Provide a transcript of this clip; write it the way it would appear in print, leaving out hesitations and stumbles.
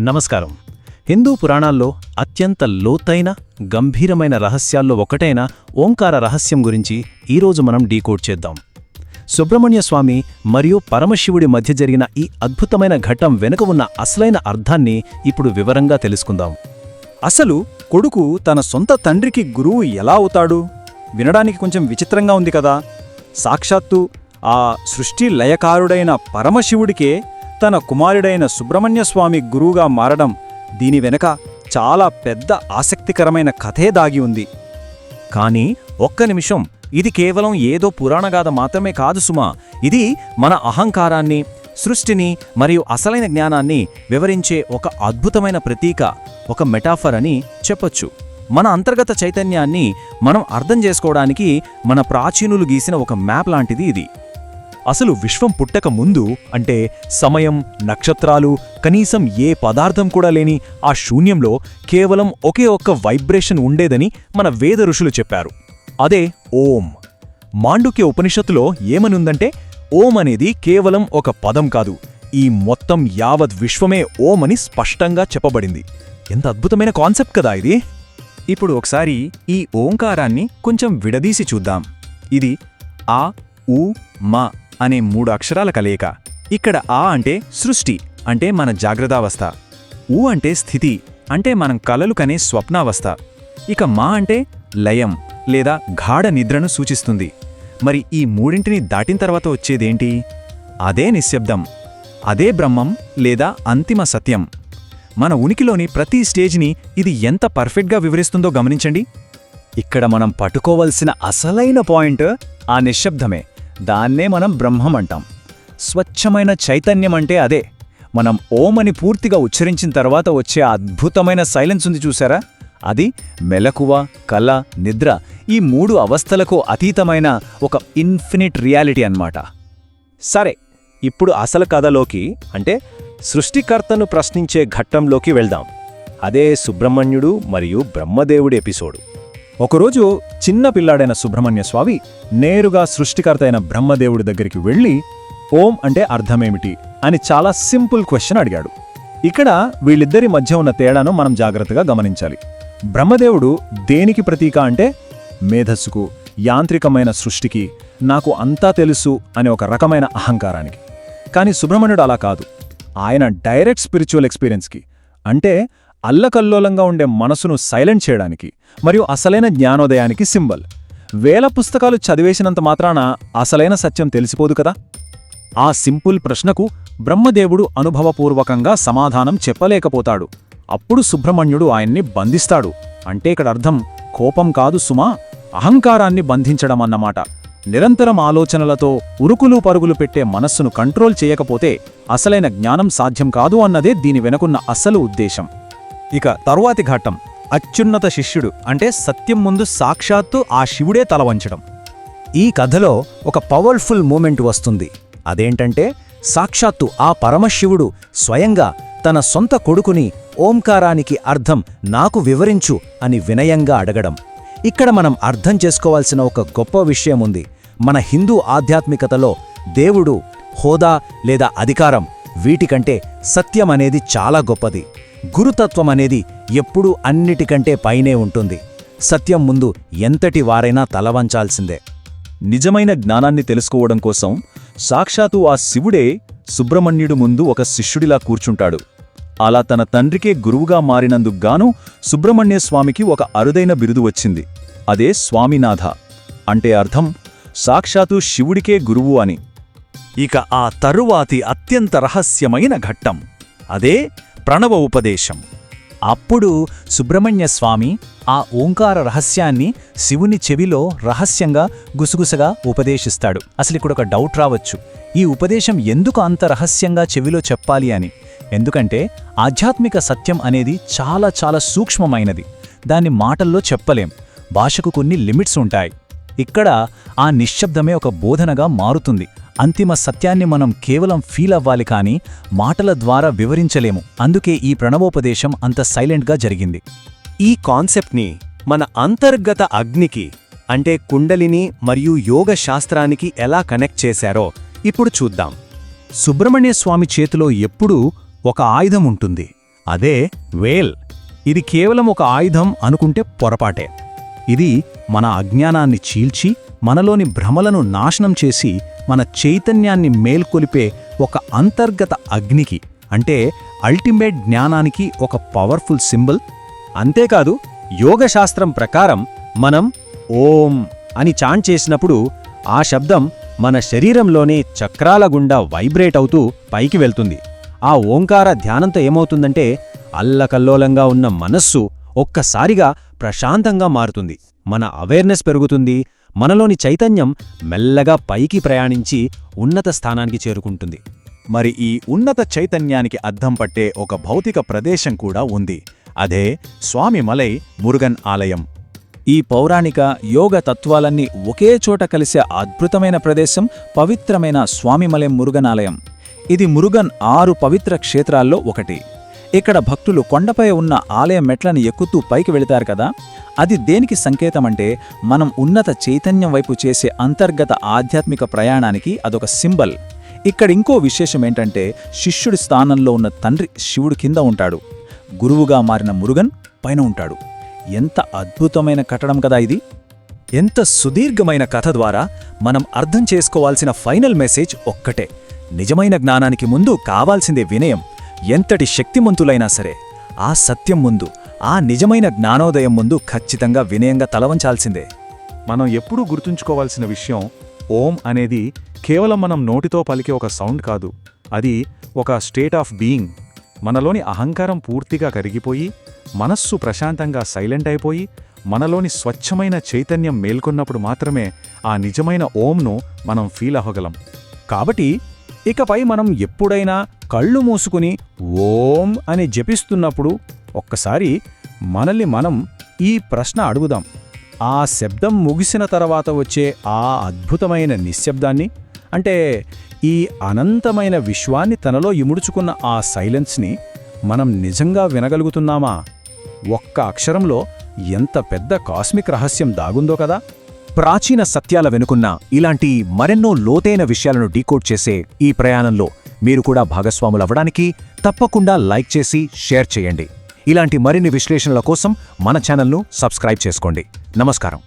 నమస్కారం. హిందూ పురాణాల్లో అత్యంత లోతైన గంభీరమైన రహస్యాల్లో ఒకటైన ఓంకార రహస్యం గురించి ఈరోజు మనం డీకోడ్ చేద్దాం. సుబ్రహ్మణ్య స్వామి మరియు పరమశివుడి మధ్య జరిగిన ఈ అద్భుతమైన ఘట్టం వెనుక ఉన్న అసలైన అర్థాన్ని ఇప్పుడు వివరంగా తెలుసుకుందాం. అసలు కొడుకు తన సొంత తండ్రికి గురువు ఎలా అవుతాడు? వినడానికి కొంచెం విచిత్రంగా ఉంది కదా. సాక్షాత్తు ఆ సృష్టి లయకారుడైన పరమశివుడికే తన కుమారుడైన సుబ్రహ్మణ్యస్వామి గురువుగా మారడం, దీని వెనక చాలా పెద్ద ఆసక్తికరమైన కథే దాగి ఉంది. కానీ ఒక్క నిమిషం, ఇది కేవలం ఏదో పురాణగాథ మాత్రమే కాదు సుమా. ఇది మన అహంకారాన్ని, సృష్టిని మరియు అసలైన జ్ఞానాన్ని వివరించే ఒక అద్భుతమైన ప్రతీక, ఒక మెటాఫర్ అని చెప్పొచ్చు. మన అంతర్గత చైతన్యాన్ని మనం అర్థం చేసుకోవడానికి మన ప్రాచీనులు గీసిన ఒక మ్యాప్ లాంటిది ఇది. అసలు విశ్వం పుట్టక ముందు, అంటే సమయం, నక్షత్రాలు, కనీసం ఏ పదార్థం కూడా లేని ఆ శూన్యంలో కేవలం ఒకే ఒక్క వైబ్రేషన్ ఉండేదని మన వేద ఋషులు చెప్పారు. అదే ఓం. మాండుక్య ఉపనిషత్తులో ఏమనుందంటే, ఓం అనేది కేవలం ఒక పదం కాదు, ఈ మొత్తం యావత్ విశ్వమే ఓం అని స్పష్టంగా చెప్పబడింది. ఎంత అద్భుతమైన కాన్సెప్ట్ కదా ఇది. ఇప్పుడు ఒకసారి ఈ ఓంకారాన్ని కొంచెం విడదీసి చూద్దాం. ఇది ఆ, ఉ, మ అనే 3 అక్షరాల కలయిక. ఇక్కడ ఆ అంటే సృష్టి, అంటే మన జాగ్రత్తావస్థ. ఉ అంటే స్థితి, అంటే మనం కలలు కనే స్వప్నావస్థ. ఇక మా అంటే లయం లేదా గాఢ నిద్రను సూచిస్తుంది. మరి ఈ మూడింటిని దాటిన తర్వాత వచ్చేదేంటి? అదే నిశ్శబ్దం, అదే బ్రహ్మం లేదా అంతిమ సత్యం. మన ఉనికిలోని ప్రతి స్టేజ్ని ఇది ఎంత పర్ఫెక్ట్గా వివరిస్తుందో గమనించండి. ఇక్కడ మనం పట్టుకోవలసిన అసలైన పాయింట్ ఆ నిశ్శబ్దమే. దాన్నే మనం బ్రహ్మం అంటాం. స్వచ్ఛమైన చైతన్యం అంటే అదే. మనం ఓం అని పూర్తిగా ఉచ్చరించిన తర్వాత వచ్చే అద్భుతమైన సైలెన్స్ ఉంది చూసారా? అది మెలకువ, కల, నిద్ర, ఈ 3 అవస్థలకు అతీతమైన ఒక ఇన్ఫినిట్ రియాలిటీ అన్నమాట. సరే, ఇప్పుడు అసలు కథలోకి, అంటే సృష్టికర్తను ప్రశ్నించే ఘట్టంలోకి వెళ్దాం. అదే సుబ్రహ్మణ్యుడు మరియు బ్రహ్మదేవుడి ఎపిసోడు. ఒకరోజు చిన్న పిల్లాడైన సుబ్రహ్మణ్యస్వామి నేరుగా సృష్టికర్త అయిన బ్రహ్మదేవుడి దగ్గరికి వెళ్ళి, ఓం అంటే అర్థమేమిటి అని చాలా సింపుల్ క్వశ్చన్ అడిగాడు. ఇక్కడ వీళ్ళిద్దరి మధ్య ఉన్న తేడాను మనం జాగ్రత్తగా గమనించాలి. బ్రహ్మదేవుడు దేనికి ప్రతీక అంటే మేధస్సుకు, యాంత్రికమైన సృష్టికి, నాకు అంతా తెలుసు అనే ఒక రకమైన అహంకారానికి. కానీ సుబ్రహ్మణ్యుడు అలా కాదు. ఆయన డైరెక్ట్ స్పిరిచువల్ ఎక్స్పీరియన్స్కి, అంటే అల్లకల్లోలంగా ఉండే మనసును సైలెంట్ చేయడానికి మరియు అసలైన జ్ఞానోదయానికి సింబల్. వేల పుస్తకాలు చదివేసినంత మాత్రాన అసలైన సత్యం తెలిసిపోదు కదా. ఆ సింపుల్ ప్రశ్నకు బ్రహ్మదేవుడు అనుభవపూర్వకంగా సమాధానం చెప్పలేకపోతాడు. అప్పుడు సుబ్రహ్మణ్యుడు ఆయన్ని బంధిస్తాడు. అంటే ఇక్కడ అర్థం కోపం కాదు సుమా, అహంకారాన్ని బంధించడం అన్నమాట. నిరంతరం ఆలోచనలతో ఉరుకులు పరుగులు పెట్టే మనస్సును కంట్రోల్ చేయకపోతే అసలైన జ్ఞానం సాధ్యం కాదు అన్నదే దీని వెనుకున్న అసలు ఉద్దేశం. ఇక తరువాతి ఘట్టం అత్యున్నత శిష్యుడు, అంటే సత్యం ముందు సాక్షాత్తు ఆ శివుడే తలవంచడం. ఈ కథలో ఒక పవర్ఫుల్ మూమెంట్ వస్తుంది. అదేంటంటే, సాక్షాత్తు ఆ పరమశివుడు స్వయంగా తన సొంత కొడుకుని ఓంకారానికి అర్థం నాకు వివరించు అని వినయంగా అడగడం. ఇక్కడ మనం అర్థం చేసుకోవాల్సిన ఒక గొప్ప విషయముంది. మన హిందూ ఆధ్యాత్మికతలో దేవుడు, హోదా లేదా అధికారం, వీటికంటే సత్యం అనేది చాలా గొప్పది. గురుతత్వం అనేది ఎప్పుడూ అన్నిటికంటే పైనే ఉంటుంది. సత్యం ముందు ఎంతటి వారైనా తలవంచాల్సిందే. నిజమైన జ్ఞానాన్ని తెలుసుకోవడం కోసం సాక్షాత్తు ఆ శివుడే సుబ్రహ్మణ్యుడు ముందు ఒక శిష్యుడిలా కూర్చుంటాడు. అలా తన తండ్రికే గురువుగా మారినందుకుగాను సుబ్రహ్మణ్యస్వామికి ఒక అరుదైన బిరుదు వచ్చింది. అదే స్వామినాథ. అంటే అర్థం సాక్షాత్తు శివుడికే గురువు అని. ఇక ఆ తరువాతి అత్యంత రహస్యమైన ఘట్టం, అదే ప్రణవ ఉపదేశం. అప్పుడు సుబ్రహ్మణ్యస్వామి ఆ ఓంకార రహస్యాన్ని శివుని చెవిలో రహస్యంగా గుసగుసగా ఉపదేశిస్తాడు. అసలు ఒక డౌట్ రావచ్చు, ఈ ఉపదేశం ఎందుకు అంత రహస్యంగా చెవిలో చెప్పాలి అని. ఎందుకంటే ఆధ్యాత్మిక సత్యం అనేది చాలా చాలా సూక్ష్మమైనది. దాన్ని మాటల్లో చెప్పలేం. భాషకు కొన్ని లిమిట్స్ ఉంటాయి. ఇక్కడ ఆ నిశ్శబ్దమే ఒక బోధనగా మారుతుంది. అంతిమ సత్యాన్ని మనం కేవలం ఫీల్ అవ్వాలి, కానీ మాటల ద్వారా వివరించలేము. అందుకే ఈ ప్రణవోపదేశం అంత సైలెంట్గా జరిగింది. ఈ కాన్సెప్ట్ని మన అంతర్గత అగ్నికి, అంటే కుండలిని మరియు యోగ శాస్త్రానికి ఎలా కనెక్ట్ చేశారో ఇప్పుడు చూద్దాం. సుబ్రహ్మణ్యస్వామి చేతిలో ఎప్పుడూ ఒక ఆయుధం ఉంటుంది. అదే వేల్. ఇది కేవలం ఒక ఆయుధం అనుకుంటే పొరపాటే. ఇది మన అజ్ఞానాన్ని చీల్చి మనలోని భ్రమలను నాశనం చేసి మన చైతన్యాన్ని మేల్కొలిపే ఒక అంతర్గత అగ్నికి, అంటే అల్టిమేట్ జ్ఞానానికి ఒక పవర్ఫుల్ సింబల్. అంతేకాదు, యోగశాస్త్రం ప్రకారం మనం ఓం అని చాంట్ చేసినప్పుడు ఆ శబ్దం మన శరీరంలోని చక్రాల గుండా వైబ్రేట్ అవుతూ పైకి వెళ్తుంది. ఆ ఓంకార ధ్యానంతో ఏమవుతుందంటే అల్లకల్లోలంగా ఉన్న మనస్సు ఒక్కసారిగా ప్రశాంతంగా మారుతుంది. మన అవేర్నెస్ పెరుగుతుంది. మనలోని చైతన్యం మెల్లగా పైకి ప్రయాణించి ఉన్నత స్థానానికి చేరుకుంటుంది. మరి ఈ ఉన్నత చైతన్యానికి అద్దం పట్టే ఒక భౌతిక ప్రదేశం కూడా ఉంది. అదే స్వామిమలై మురుగన్ ఆలయం. ఈ పౌరాణిక యోగ తత్వాలన్నీ ఒకే చోట కలిసే అద్భుతమైన ప్రదేశం పవిత్రమైన స్వామిమలై మురుగన్ ఆలయం. ఇది మురుగన్ 6 పవిత్ర క్షేత్రాల్లో ఒకటి. ఇక్కడ భక్తులు కొండపై ఉన్న ఆలయ మెట్లను ఎక్కుతూ పైకి వెళతారు కదా, అది దేనికి సంకేతమంటే మనం ఉన్నత చైతన్యం వైపు చేసే అంతర్గత ఆధ్యాత్మిక ప్రయాణానికి అదొక సింబల్. ఇక్కడ ఇంకో విశేషమేంటంటే శిష్యుడి స్థానంలో ఉన్న తండ్రి శివుడు కింద ఉంటాడు, గురువుగా మారిన మురుగన్ పైన ఉంటాడు. ఎంత అద్భుతమైన కట్టడం కదా ఇది! ఎంత సుదీర్ఘమైన కథ ద్వారా మనం అర్థం చేసుకోవాల్సిన ఫైనల్ మెసేజ్ ఒక్కటే: నిజమైన జ్ఞానానికి ముందు కావాల్సిందే వినయం. ఎంతటి శక్తిమంతులైనా సరే ఆ సత్యం ముందు, ఆ నిజమైన జ్ఞానోదయం ముందు ఖచ్చితంగా వినయంగా తలవంచాల్సిందే. మనం ఎప్పుడూ గుర్తుంచుకోవాల్సిన విషయం, ఓం అనేది కేవలం మనం నోటితో పలికే ఒక సౌండ్ కాదు. అది ఒక స్టేట్ ఆఫ్ బీయింగ్. మనలోని అహంకారం పూర్తిగా కరిగిపోయి, మనస్సు ప్రశాంతంగా సైలెంట్ అయిపోయి, మనలోని స్వచ్ఛమైన చైతన్యం మేల్కొన్నప్పుడు మాత్రమే ఆ నిజమైన ఓంను మనం ఫీల్ అవ్వగలం. కాబట్టి ఇకపై మనం ఎప్పుడైనా కళ్ళు మూసుకుని ఓం అని జపిస్తున్నప్పుడు ఒక్కసారి మనల్ని మనం ఈ ప్రశ్న అడుగుదాం: ఆ శబ్దం ముగిసిన తర్వాత వచ్చే ఆ అద్భుతమైన నిశ్శబ్దాన్ని, అంటే ఈ అనంతమైన విశ్వాన్ని తనలో ఇముడుచుకున్న ఆ సైలెన్స్ని మనం నిజంగా వినగలుగుతున్నామా? ఒక్క అక్షరంలో ఎంత పెద్ద కాస్మిక్ రహస్యం దాగుందో కదా! ప్రాచీన సత్యాల వెనుకున్న ఇలాంటి మరెన్నో లోతైన విషయాలను డీకోడ్ చేసే ఈ ప్రయాణంలో మీరు కూడా భాగస్వాములవ్వడానికి తప్పకుండా లైక్ చేసి షేర్ చేయండి. ఇలాంటి మరిన్ని విశ్లేషణల కోసం మన ఛానల్ను సబ్స్క్రైబ్ చేసుకోండి. నమస్కారం.